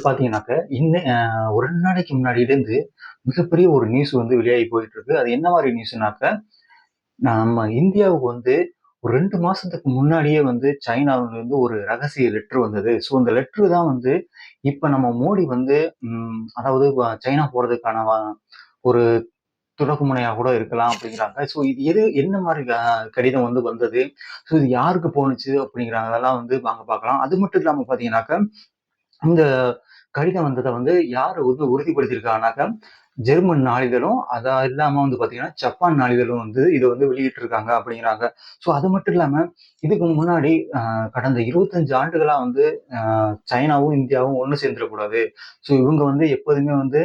பார்த்தீங்கன்னாக்க, இன்ன ஒரு 2 நாளைக்கு முன்னாடிலேருந்து மிகப்பெரிய ஒரு நியூஸ் வந்து வெளியாகி போயிட்டு இருக்கு. அது என்ன மாரி நியூஸ்னாக்க, நம்ம இந்தியாவுக்கு வந்து ஒரு 2 மாசத்துக்கு முன்னாடியே வந்து சைனாவிலிருந்து ஒரு ரகசிய லெட்டர் வந்தது. ஸோ இந்த லெட்டர் தான் வந்து இப்ப நம்ம மோடி வந்து அதாவது சைனா போறதுக்கான ஒரு தொடக்க முனையா கூட இருக்கலாம் அப்படிங்கிறாங்க. ஸோ இது என்ன மாரி கடிதம் வந்து வந்தது? ஸோ இது யாருக்கு போணுச்சு? அப்படிங்கிறதெல்லாம் வந்து வாங்க பார்க்கலாம். அது மட்டும் இல்லாம பார்த்தீங்கன்னாக்க, இந்த கடிதம் வந்தத வந்து யாரு வந்து உறுதிப்படுத்தியிருக்காங்கனாக்க, ஜெர்மன் நாளிதழும், இல்லாம வந்து பார்த்தீங்கன்னா, ஜப்பான் நாளிதழும் வந்து இத வந்து வெளியிட்டிருக்காங்க அப்படிங்கிறாங்க. ஸோ அது மட்டும் இல்லாம, இதுக்கு முன்னாடி கடந்த 25 ஆண்டுகளா வந்து சைனாவும், இந்தியாவும் ஒண்ணு சேர்ந்துறக்கூடாது. ஸோ இவங்க வந்து எப்போதுமே வந்து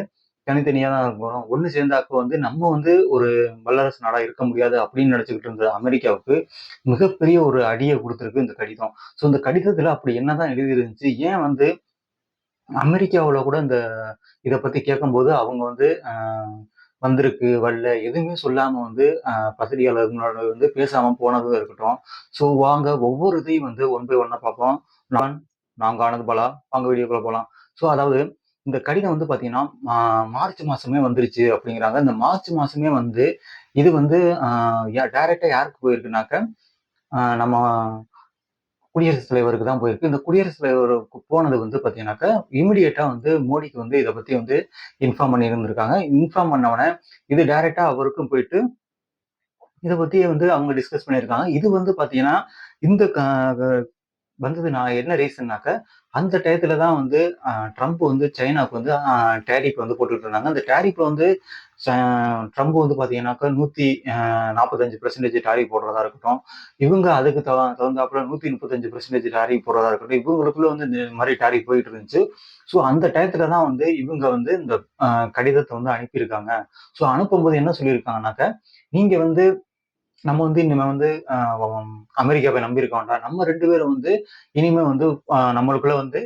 தனித்தனியா தான் இருக்கணும். ஒண்ணு சேர்ந்தாக்க வந்து நம்ம வந்து ஒரு வல்லரசு நாடா இருக்க முடியாது அப்படின்னு நினைச்சுக்கிட்டு இருந்த அமெரிக்காவுக்கு மிகப்பெரிய ஒரு அடிய குடுத்திருக்கு இந்த கடிதம். ஸோ இந்த கடிதத்துல அப்படி என்னதான் எழுதியிருந்துச்சு? ஏன் வந்து அமெரிக்காவுல கூட இத பத்தி கேட்கும்போது அவங்க வந்து வந்திருக்கு, வரல எதுவுமே சொல்லாம வந்து பத்திரிகையாளர் முன்னாடி வந்து பேசாம போனதும் இருக்கட்டும். ஸோ வாங்க ஒவ்வொரு இதையும் வந்து ஒன் பை ஒன்னா பார்ப்போம். நான் நாங்க ஆனந்த் பாலா. வாங்க வீடியோக்குள்ள போலாம். ஸோ அதாவது இந்த கடிதம் வந்து பார்த்தீங்கன்னா, மார்ச் மாசமே வந்துருச்சு அப்படிங்கிறாங்க. இந்த மார்ச் மாசமே வந்து இது வந்து டைரக்ட்டா யாருக்கு போயிருக்குனாக்க, நம்ம குடியரசுத் தலைவருக்கு தான் போயிருக்கு. இந்த குடியரசுத் தலைவருக்கு போனது வந்து பார்த்தீங்கன்னாக்கா, இமிடியேட்டா வந்து மோடிக்கு வந்து இத பத்தி வந்து இன்ஃபார்ம் பண்ணியிருந்திருக்காங்க. இன்ஃபார்ம் பண்ண உடனே இது டைரக்ட்டா அவருக்கும் போயிட்டு இத பத்தி வந்து அவங்க டிஸ்கஸ் பண்ணியிருக்காங்க. இது வந்து பார்த்தீங்கன்னா, இந்த க க வந்தது நான் என்ன ரீசன்னாக்க, அந்த டயத்துல தான் வந்து ட்ரம்ப் வந்து சைனாவுக்கு வந்து டேரிஃப் வந்து போட்டுட்டு இருந்தாங்க. அந்த டேரிஃப் வந்து ச ட்ரம்ப் வந்து பார்த்தீங்கன்னாக்கா 145% டாரிஃப் போடுறதா இருக்கட்டும். இவங்க அதுக்கு தகுந்தாப்புல 135% டாரிஃப் போடுறதா இருக்கட்டும். இவங்களுக்குள்ள வந்து இந்த மாரி டாரிஃப் போயிட்டு இருந்துச்சு. ஸோ அந்த டயத்துல தான் வந்து இவங்க வந்து இந்த கடிதத்த வந்து அனுப்பியிருக்காங்க. ஸோ அனுப்பும்போது என்ன சொல்லியிருக்காங்கனாக்க, நீங்க வந்து நம்ம வந்து இனிமே வந்து அமெரிக்காவ நம்பியிருக்க வேண்டாம். நம்ம 2 பேரும் வந்து இனிமே வந்து நம்மளுக்குள்ள வந்து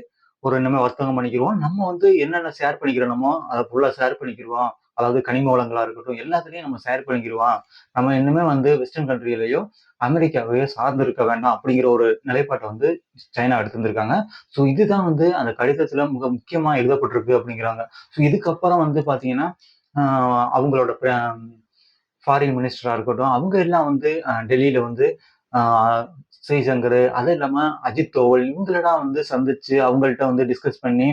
ஒரு இனிமே வர்த்தகம் பண்ணிக்கிருவோம். நம்ம வந்து என்னென்ன ஷேர் பண்ணிக்கிறோமோ, அத ஃபுல்லா ஷேர் பண்ணிக்கிருவோம். அதாவது கனிம வளங்களா இருக்கட்டும், எல்லாத்துலயும் நம்ம ஷேர் பண்ணிக்கிருவோம். நம்ம இனிமே வந்து வெஸ்டர்ன் கண்ட்ரிலயோ, அமெரிக்காவையோ சார்ந்து இருக்க வேண்டாம் அப்படிங்கிற ஒரு நிலைப்பாட்ட வந்து சைனா எடுத்திருந்திருக்காங்க. ஸோ இதுதான் வந்து அந்த கடிதத்துல மிக முக்கியமா எழுதப்பட்டிருக்கு அப்படிங்கிறாங்க. ஸோ இதுக்கப்புறம் வந்து பார்த்தீங்கன்னா, அ அவங்களோட ஃபாரின் மினிஸ்டரா இருக்கட்டும், அவங்க எல்லாம் வந்து டெல்லியில வந்து ஆ ஜெய்சங்கர், அதுவும் இல்லாம அஜித் தோவல் இவங்களலாம் வந்து சந்திச்சு, அவங்கள்ட்ட வந்து டிஸ்கஸ் பண்ணி,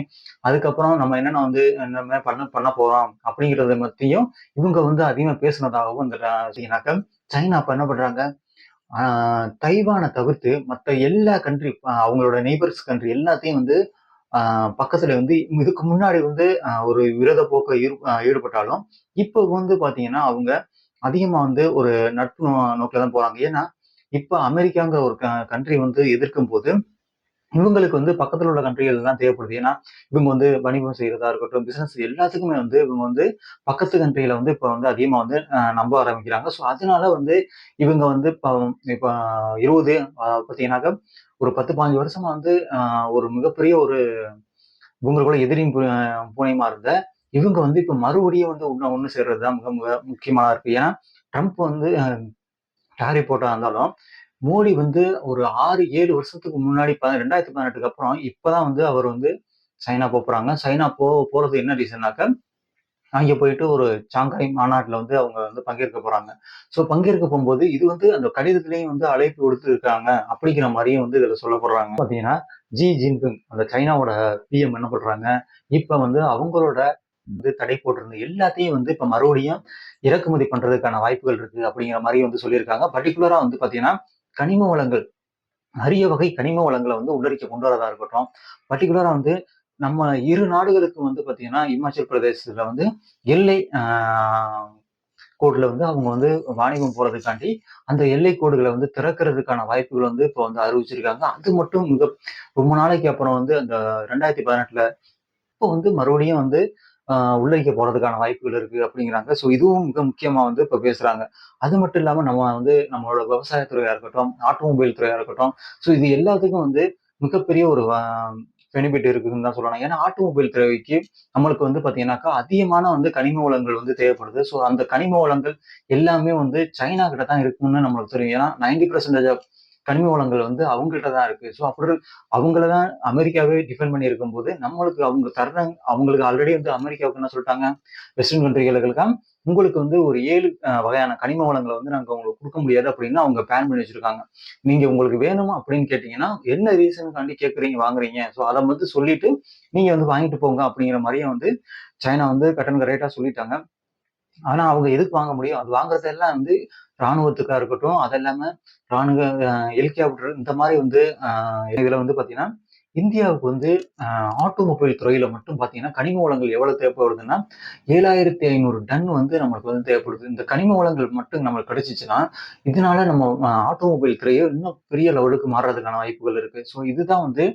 அதுக்கப்புறம் நம்ம என்னென்ன வந்து இந்த மாரி பண்ண பண்ண போறோம் அப்படிங்கிறத பத்தியும் இவங்க வந்து அதிகமா பேசினதாகவும் இந்த பார்த்தீங்கன்னாக்க, சைனா அப்ப என்ன பண்றாங்க, ஆ தைவான தவிர்த்து மத்த எல்லா கண்ட்ரி அவங்களோட நெய்பர்ஸ் கண்ட்ரி எல்லாத்தையும் வந்து ஆ பக்கத்துல வந்து இதுக்கு முன்னாடி வந்து ஒரு விரோத போக்க ஈடுபட்டாலும், இப்ப வந்து பார்த்தீங்கன்னா, அவங்க அதிகமா வந்து ஒரு நட்பு நோக்குல தான் போறாங்க. ஏன்னா, இப்ப அமெரிக்காங்கிற ஒரு கண்ட்ரி வந்து எதிர்க்கும்போது, இவங்களுக்கு வந்து பக்கத்துல உள்ள கண்ட்ரிகள் தான் தேவைப்படுது. ஏன்னா, இவங்க வந்து வணிகம் செய்றதா இருக்கட்டும், பிசினஸ் எல்லாத்துக்குமே வந்து இவங்க வந்து பக்கத்து கண்ட்ரிகள வந்து இப்ப வந்து அதிகமா வந்து நம்ப ஆரம்பிக்கிறாங்க. ஸோ, அதனால வந்து இவங்க வந்து இப்ப 20 பார்த்தீங்கன்னாக்க, ஒரு 10, 15 வருஷமா வந்து ஒரு மிகப்பெரிய ஒரு இவங்களுக்குள்ள எதிரியும் பூனையுமா இருந்த இவங்க வந்து இப்ப மறுபடியும் வந்து ஒண்ணு சேர்றது தான் மிக மிக முக்கியமா இருக்கு. ஏன்னா, ட்ரம்ப் வந்து டாரிஃப் போட்டதா இருந்தாலும், மோடி வந்து ஒரு 6, 7 வருஷத்துக்கு முன்னாடி 2018க்கு அப்புறம் இப்பதான் வந்து அவர் வந்து சைனா போறாங்க. சைனா போறது என்ன ரீசன்னாக்க, அங்க போயிட்டு ஒரு ஷாங்காய் மாநாட்டுல வந்து அவங்க வந்து பங்கேற்க போறாங்க. ஸோ பங்கேற்க போம்போது, இது வந்து அந்த கடிதத்திலேயும் வந்து அழைப்பு விடுத்திருக்காங்க. அப்படிங்கிற மாரியும் வந்து இதுல சொல்லப்படுறாங்க. பார்த்தீங்கன்னா, ஜின்பிங் அந்த சைனாவோட பிஎம் என்ன பண்றாங்க, இப்ப வந்து அவங்களோட வந்து தடை போட்டிருந்த எல்லாத்தையும் வந்து இப்ப மறுபடியும் இறக்குமதி பண்றதுக்கான வாய்ப்புகள் இருக்கு அப்படிங்கிற மாரி வந்து சொல்லியிருக்காங்க. பர்ட்டிகுலரா வந்து பார்த்தீங்கன்னா, கனிம வளங்கள் அரிய வகை கனிம வளங்கள வந்து உள்ளறிக்கை கொண்டு வரதா இருக்கட்டும். பர்ட்டிகுலரா வந்து நம்ம இரு நாடுகளுக்கும் வந்து பார்த்தீங்கன்னா, இமாச்சல் பிரதேசத்துல வந்து எல்லை கோடுல வந்து அவங்க வந்து வாணிபம் போறதுக்காண்டி, அந்த எல்லை கோடுகள வந்து திறக்கிறதுக்கான வாய்ப்புகள் வந்து இப்ப வந்து அறிவிச்சிருக்காங்க. அது மட்டும் ரொம்ப நாளைக்கு அப்புறம் வந்து அந்த 2018ல இப்போ வந்து மறுபடியும் வந்து அ உள்ளிக்க போறதுக்கான வாய்ப்புகள் இருக்கு அப்படிங்கிறாங்க. ஸோ இதுவும் மிக முக்கியமா வந்து இப்ப பேசுறாங்க. அது மட்டும் இல்லாம நம்ம வந்து நம்மளோட விவசாயத் துறையா இருக்கட்டும், ஆட்டோமொபைல் துறையா இருக்கட்டும், ஸோ இது எல்லாத்துக்கும் வந்து மிகப்பெரிய ஒரு பெனிஃபிட் இருக்குதுன்னு தான் சொல்லலாம். ஏன்னா ஆட்டோமொபைல் துறைக்கு நம்மளுக்கு வந்து பார்த்தீங்கன்னாக்கா, அதிகமான வந்து கனிம வளங்கள் வந்து தேவைப்படுது. ஸோ அந்த கனிம வளங்கள் எல்லாமே வந்து சைனா கிட்ட தான் இருக்குன்னு நம்மளுக்கு தெரியும். ஏன்னா 90% கனிம வளங்கள் வந்து அவங்கள்ட்ட தான் இருக்கு. ஸோ அப்படி அவங்கள தான் அமெரிக்காவே டிஃபெண்ட் பண்ணி இருக்கும்போது, நம்மளுக்கு அவங்க தர்றாங்க அவங்களுக்கு ஆல்ரெடி வந்து அமெரிக்காவுக்கு என்ன சொல்லிட்டாங்க, வெஸ்டர்ன் கண்ட்ரிகளுக்கெல்லாம் உங்களுக்கு வந்து ஒரு 7 வகையான கனிம வளங்கள வந்து நாங்க உங்களுக்கு குடுக்க முடியாது அப்படின்னு அவங்க பேன் பண்ணி வச்சிருக்காங்க. நீங்க உங்களுக்கு வேணுமா அப்படின்னு கேட்டீங்கன்னா, என்ன ரீசனுக்காண்டி கேட்கறீங்க, வாங்குறீங்க? ஸோ அத வந்து சொல்லிட்டு, நீங்க வந்து வாங்கிட்டு போங்க அப்படிங்கிற மாரியும் வந்து சைனா வந்து கட் அண்ட் ரைட்டா சொல்லிட்டாங்க. ஆனா அவங்க எதுக்கு வாங்க முடியும்? அது வாங்குறதெல்லாம் வந்து ராணுவத்துக்கா இருக்கட்டும், அது இல்லாம ராணுவ ஹெலிகாப்டர் இந்த மாரி வந்து இதுல வந்து பார்த்தீங்கன்னா, இந்தியாவுக்கு வந்து அ ஆட்டோமொபைல் துறையில மட்டும் பார்த்தீங்கன்னா, கனிம வளங்கள் எவ்வளவு தேவைப்படுதுன்னா, 7,500 டன் வந்து நம்மளுக்கு வந்து தேவைப்படுது. இந்த கனிம வளங்கள் மட்டும் நம்மளுக்கு கிடைச்சுச்சுன்னா, இதனால நம்ம ஆட்டோமொபைல் துறையே இன்னும் பெரிய லெவலுக்கு மாறுறதுக்கான வாய்ப்புகள் இருக்கு. ஸோ இதுதான் வந்து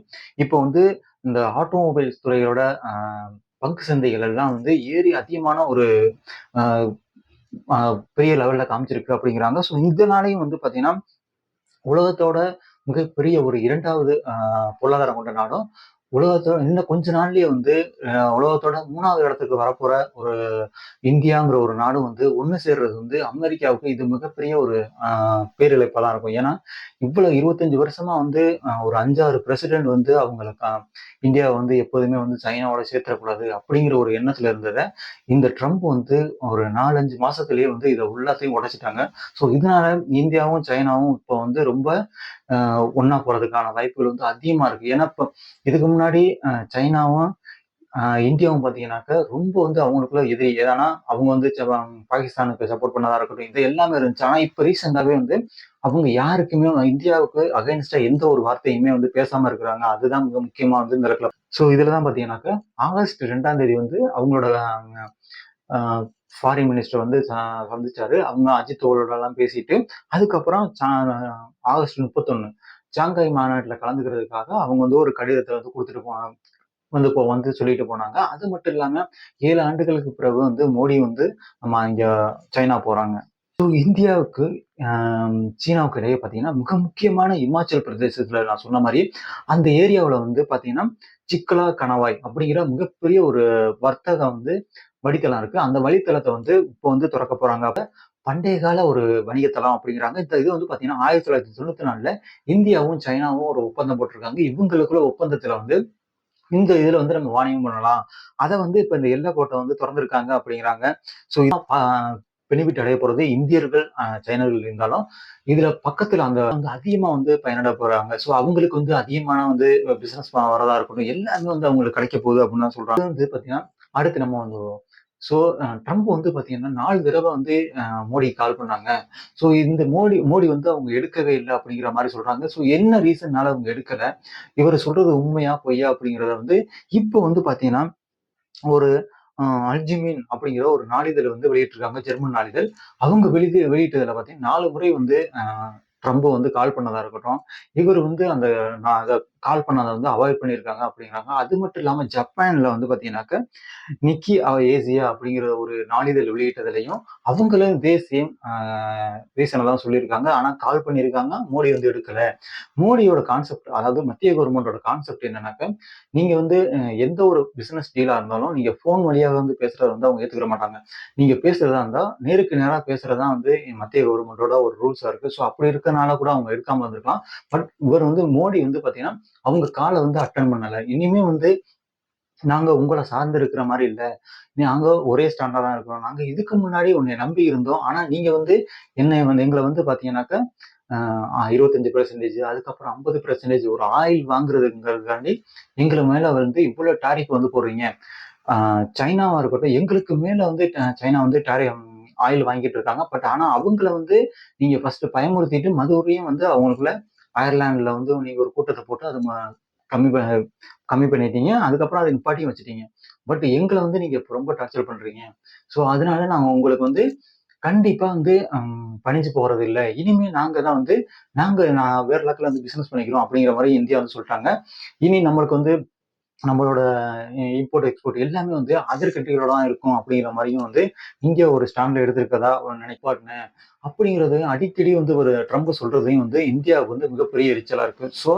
இப்போ வந்து இந்த ஆட்டோமொபைல்ஸ் துறையோட அ பங்கு சந்தைகள் எல்லாம் வந்து ஏறி அதிகமான ஒரு அ அ பெரிய லெவல்ல காமிச்சிருக்கு அப்படிங்கிறாங்க. ஸோ இதனாலேயும் வந்து பார்த்தீங்கன்னா, உலகத்தோட மிகப்பெரிய ஒரு 2வது பொருளாதாரம் கொண்ட நாடும், உலகத்தோட இன்னும் கொஞ்ச நாள்லயே வந்து உலகத்தோட 3வது இடத்துக்கு வரப்போற ஒரு இந்தியாங்கிற ஒரு நாடு வந்து ஒண்ணு சேர்றது வந்து அமெரிக்காவுக்கு இது மிகப்பெரிய ஒரு அ பேரிழப்பா தான் இருக்கும். ஏன்னா, இவ்வளவு 25 வருஷமா வந்து ஒரு 5, 6 பிரசிடென்ட் வந்து அவங்கள இந்தியாவ வந்து எப்போதுமே வந்து சைனாவோட சேர்த்துறக்கூடாது அப்படிங்கிற ஒரு எண்ணத்துல இருந்தத, இந்த ட்ரம்ப் வந்து ஒரு 4, 5 மாசத்திலேயே வந்து இத எல்லாத்தையும் உடைச்சுட்டாங்க. ஸோ இதனால இந்தியாவும், சைனாவும் இப்போ வந்து ரொம்ப ஒண்ணா போறதுக்கான வாய்ப்புகள் வந்து அதிகமா இருக்கு. ஏன்னா, இப்ப இதுக்கு முன்னாடி சைனாவும் இந்தியாவும் பார்த்தீங்கன்னாக்க, ரொம்ப வந்து அவங்களுக்குள்ள எதிரி. ஏன்னா, அவங்க வந்து பாகிஸ்தானுக்கு சப்போர்ட் பண்ணதா இருக்கட்டும், இது எல்லாமே இருந்துச்சு. ஆனா, இப்ப ரீசென்ட்டாவே வந்து அவங்க யாருக்குமே இந்தியாவுக்கு அகைன்ஸ்டா எந்த ஒரு வார்த்தையுமே வந்து பேசாம இருக்கிறாங்க. அதுதான் மிக முக்கியமா வந்து இந்த இடத்துல. ஸோ இதுல தான் பார்த்தீங்கன்னாக்க, ஆகஸ்ட் 2ஆம் தேதி வந்து அவங்களோட அ ஃபாரின் மினிஸ்டர் வந்து சந்திச்சாரு. அவங்க அஜித் தோவலோடலாம் பேசிட்டு, அதுக்கப்புறம் ஆகஸ்ட் 31 ஷாங்காய் மாநாட்டுல கலந்துக்கிறதுக்காக அவங்க வந்து ஒரு கடிதத்த வந்து குடுத்துட்டு போனாங்க. வந்து சொல்லிட்டு போனாங்க. அது மட்டும் இல்லாம 7 ஆண்டுகளுக்கு பிறகு வந்து மோடி வந்து நம்ம இங்க சைனா போறாங்க. இந்தியாவுக்கு அ சீனாவுக்கு இடையே பார்த்தீங்கன்னா, மிக முக்கியமான இமாச்சல் பிரதேசத்துல நான் சொன்ன மாரி, அந்த ஏரியாவுல வந்து பார்த்தீங்கன்னா, சிக்கலா கணவாய் அப்படிங்கிற மிகப்பெரிய ஒரு வர்த்தகம் வந்து வழித்தடம் இருக்கு. அந்த வழித்தடத்த வந்து இப்போ வந்து தொறக்க போறாங்க. பண்டைய கால ஒரு வணிக தளம் அப்படிங்கிறாங்க. இந்த இது வந்து பார்த்தீங்கன்னா, 1994ல இந்தியாவும், சைனாவும் ஒரு ஒப்பந்தம் போட்டிருக்காங்க. இவங்களுக்குள்ள ஒப்பந்தத்துல வந்து இந்த இதுல வந்து நம்ம வாணிபம் பண்ணலாம். அத வந்து இப்ப இந்த எல்லைக்கோட்ட வந்து தொறந்திருக்காங்க அப்படிங்கிறாங்க. ஸோ இதான் பெனிஃபிட் அடைய போறது இந்தியர்கள், சைனர்கள் இருந்தாலும், இதுல பக்கத்துல அந்த வந்து அதிகமா வந்து பயனட போறாங்க. ஸோ அவங்களுக்கு வந்து அதிகமான வந்து பிசினஸ் வரதா இருக்கட்டும், எல்லாமே வந்து அவங்களுக்கு கிடைக்க போகுது அப்படின்னு தான் சொல்றாங்க. இது வந்து பார்த்தீங்கன்னா, அடுத்து நம்ம வந்துருவோம். ஸோ ட்ரம்ப் வந்து பார்த்தீங்கன்னா, 4 தடவ வந்து மோடிக்கு கால் பண்ணாங்க. ஸோ இந்த மோடி மோடி வந்து அவங்க எடுக்கவே இல்ல அப்படிங்கிற மாரி சொல்றாங்க. ஸோ என்ன ரீசன்னால அவங்க எடுக்கல? இவரு சொல்றது உண்மையா? பொய்யா? அப்படிங்கிறத வந்து இப்போ வந்து பார்த்தீங்கன்னா, ஒரு அ அல்ஜிமீன் அப்படிங்கிற ஒரு நாளிதழ் வந்து வெளியிட்டிருக்காங்க. ஜெர்மன் நாளிதழ். அவங்க வெளியிட்டதுல பார்த்தீங்கன்னா, 4 முறை வந்து ட்ரம்ப் வந்து கால் பண்ணதா இருக்கட்டும். இவரு வந்து அந்த நான் அத கால் பண்ணத வந்து அவாய்ட் பண்ணியிருக்காங்க அப்படிங்கிறாங்க. அது மட்டும் இல்லாம ஜப்பான்ல வந்து பார்த்தீங்கன்னாக்க, நிக்கி ஏசியா அப்படிங்கிற ஒரு நாளிதழ் வெளியிட்டதுலயும், அவங்களும் இதே சேம் ரீசன தான் சொல்லியிருக்காங்க. ஆனா கால் பண்ணியிருக்காங்க. மோடி வந்து எடுக்கல. மோடியோட கான்செப்ட் அதாவது மத்திய கவர்மெண்டோட கான்செப்ட் என்னன்னாக்க, நீங்க வந்து எந்த ஒரு பிசினஸ் டீலா இருந்தாலும், நீங்க ஃபோன் வழியா வந்து பேசுறத வந்து அவங்க ஏத்துக்கிட மாட்டாங்க. நீங்க பேசுறதா இருந்தா, நேருக்கு நேரா பேசுறது தான் வந்து மத்திய கவர்மெண்டோட ஒரு ரூல்ஸா இருக்கு. ஸோ அப்படி இருக்கனால கூட அவங்க எடுக்காம இருந்திருக்கலாம். பட் இவர் வந்து மோடி வந்து பார்த்தீங்கன்னா, அவங்க கால வந்து அட்டெண்ட் பண்ணல. இனிமே வந்து நாங்க உங்கள சார்ந்து இருக்கிற மாரி இல்ல. நாங்க ஒரே ஸ்டாண்டா தான் இருக்கிறோம். நாங்க இதுக்கு முன்னாடி உன்னைய நம்பி இருந்தோம். ஆனா நீங்க வந்து என்னைய வந்து எங்கள வந்து பார்த்தீங்கன்னாக்க, அ 25% அதுக்கப்புறம் 50% ஒரு ஆயில் வாங்குறதுங்கிறதுக்காண்டி எங்கள மேல வந்து இவ்ளோ டாரிஃப் வந்து போடுறீங்க. ஆ சைனாவா இருக்கட்டும், எங்களுக்கு மேல வந்து சைனா வந்து ஆயில் வாங்கிட்டு இருக்காங்க. பட் ஆனா அவங்கள வந்து நீங்க ஃபர்ஸ்ட் பயமுறுத்திட்டு மறுபடியும் வந்து அவங்களுக்குள்ள அயர்லாந்துல வந்து நீங்க ஒரு கூட்டத்த போட்டு அத கம்மி ப கம்மி பண்ணிட்டீங்க. அதுக்கப்புறம் அத நிப்பாட்டியும் வச்சுட்டீங்க. பட் எங்கள வந்து நீங்க இப்ப ரொம்ப டார்ச்சர் பண்றீங்க. ஸோ அதனால நாங்க உங்களுக்கு வந்து கண்டிப்பா வந்து பணிஞ்சு போறதில்ல. இனிமே நாங்க தான் வந்து நான் வேற லெவல்ல வந்து பிசினஸ் பண்ணிக்கிறோம் அப்படிங்கிற மாரி இந்தியா வந்து சொல்ட்டாங்க. இனி நம்மளுக்கு வந்து நம்மளோட இம்போர்ட், எக்ஸ்போர்ட் எல்லாமே வந்து அதர் கண்ட்ரிகளோட தான் இருக்கும் அப்படிங்கிற மாரியும் வந்து இந்தியா ஒரு ஸ்டாண்ட்ல எடுத்திருக்கதா ஒரு நினைப்பாட்டினேன். அப்படிங்கிறது அடிக்கடி வந்து ஒரு ட்ரம்ப் சொல்றதையும் வந்து இந்தியாவுக்கு வந்து மிகப்பெரிய எரிச்சலா இருக்கு. ஸோ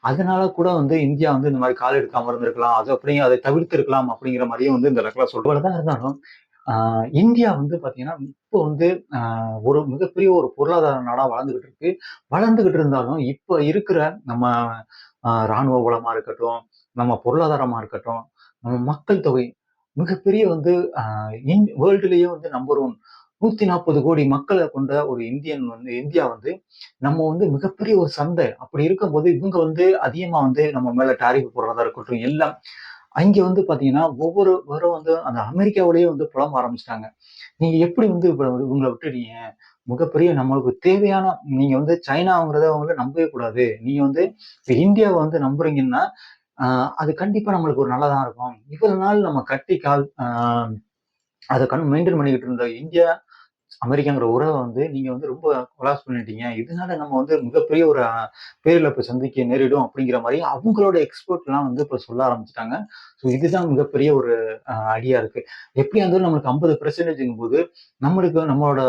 அதனால கூட வந்து இந்தியா வந்து இந்த மாரி கால் எடுக்காம இருந்திருக்கலாம். அது அப்படியே அதை தவிர்த்திருக்கலாம் அப்படிங்கிற மாரியும் வந்து இந்த இடத்துல இவ்வளவுதான் இருந்தாலும் இந்தியா வந்து பாத்தீங்கன்னா இப்போ வந்து ஒரு மிகப்பெரிய ஒரு பொருளாதார நாடா வளர்ந்துகிட்டு இருக்கு. வளர்ந்துகிட்டு இருந்தாலும் இப்ப இருக்கிற நம்ம ராணுவ பலமா இருக்கட்டும், நம்ம பொருளாதாரமா இருக்கட்டும், நம்ம மக்கள் தொகை மிகப்பெரிய வந்து வேர்ல்டுலயே வந்து நம்பர் 1 140 கோடி மக்கள கொண்ட ஒரு இந்தியா வந்து நம்ம வந்து மிகப்பெரிய ஒரு சந்தை. அப்படி இருக்கும்போது இவங்க வந்து அதிகமா வந்து நம்ம மேல டாரிஃப் போடுறதா இருக்கட்டும், எல்லாம் அங்க வந்து பாத்தீங்கன்னா, ஒவ்வொரு வாரம் வந்து அந்த அமெரிக்காவிலேயே வந்து புலம்ப ஆரம்பிச்சுட்டாங்க. நீங்க எப்படி வந்து இவங்கள விட்டுட்டீங்க? மிகப்பெரிய நம்மளுக்கு தேவையான நீங்க வந்து சைனாங்கிறத வந்து நம்பவே கூடாது. நீங்க வந்து இப்ப இந்தியாவ வந்து நம்புறீங்கன்னா, அ அது கண்டிப்பா நம்மளுக்கு ஒரு நல்லதா இருக்கும். இவ்வளவு நாள் நம்ம கட்டி கால் அத மெயின்டெயின் பண்ணிக்கிட்டு இருந்த இந்தியா, அமெரிக்காங்கிற உறவ வந்து நீங்க வந்து ரொம்ப கொலாப்ஸ் பண்ணிட்டீங்க. இதனால நம்ம வந்து மிகப்பெரிய ஒரு பேரிழப்ப சந்திக்க நேரிடும் அப்படிங்கிற மாரி அவங்களோட எக்ஸ்பர்ட்லாம் வந்து இப்ப சொல்ல ஆரம்பிச்சுட்டாங்க. ஸோ இதுதான் மிகப்பெரிய ஒரு அடியா இருக்கு. எப்படியா இருந்தாலும் நம்மளுக்கு 50%ங்கும்போது நம்மளுக்கு நம்மளோட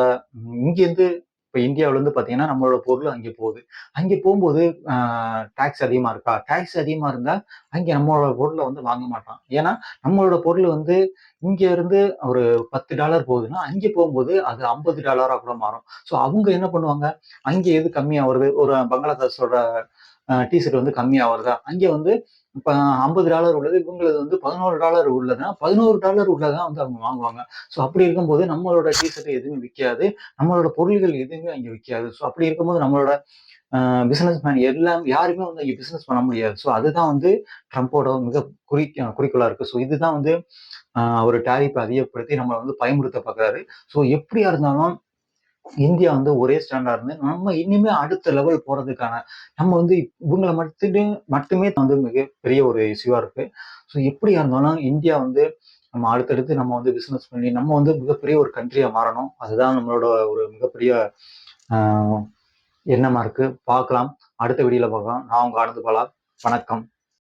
இங்கேருந்து இப்ப இந்தியாவுலருந்து பார்த்தீங்கன்னா, நம்மளோட பொருள் அங்கே போகுது. அங்கே போம்போது அ டாக்ஸ் அதிகமா இருக்கா? டாக்ஸ் அதிகமா இருந்தா, அங்கே நம்மளோட பொருள வந்து வாங்க மாட்டான். ஏன்னா, நம்மளோட பொருள் வந்து இங்க இருந்து ஒரு $10 போகுதுன்னா, அங்கே போகும்போது அது $50 கூட மாறும். ஸோ அவங்க என்ன பண்ணுவாங்க, அங்கே எது கம்மியா வருது, ஒரு பங்களாதேஷோட டீ ஷர்ட் வந்து கம்மியா வருதா, அங்கே வந்து இப்ப $50 உள்ளது, இவங்களது வந்து $11 உள்ளதுன்னா, $11 உள்ளதான் வந்து அவங்க வாங்குவாங்க. ஸோ அப்படி இருக்கும்போது நம்மளோட டீ ஷர்ட் எதுவுமே விக்காது. நம்மளோட பொருள்கள் எதுவுமே அங்க விக்காது. ஸோ அப்படி இருக்கும்போது நம்மளோட பிசினஸ் மேன் எல்லாம் யாருமே வந்து இங்க பிசினஸ் பண்ண முடியாது. ஸோ அதுதான் வந்து ட்ரம்போட மிக குறிக்கோளா இருக்கு. ஸோ இதுதான் வந்து அவரு டாரிஃப் அதிகப்படுத்தி நம்மள வந்து பயமுறுத்த பார்க்கிறாரு. ஸோ எப்படியா இருந்தாலும் இந்தியா வந்து ஒரே ஸ்டாண்டா இருந்து, நம்ம இனிமே அடுத்த லெவல் போறதுக்கான நம்ம வந்து இவங்கள மட்டுமே வந்து மிகப்பெரிய ஒரு இஷ்யூவா இருக்கு. ஸோ எப்படியா இருந்தாலும் இந்தியா வந்து நம்ம அடுத்தடுத்து நம்ம வந்து பிசினஸ் பண்ணி, நம்ம வந்து மிகப்பெரிய ஒரு கண்ட்ரியா மாறணும். அதுதான் நம்மளோட ஒரு மிகப்பெரிய அ எண்ணமா இருக்கு. பார்க்கலாம். அடுத்த வீடியோல பார்க்கலாம். நான் உங்க ஆனந்த் பாலா. வணக்கம்.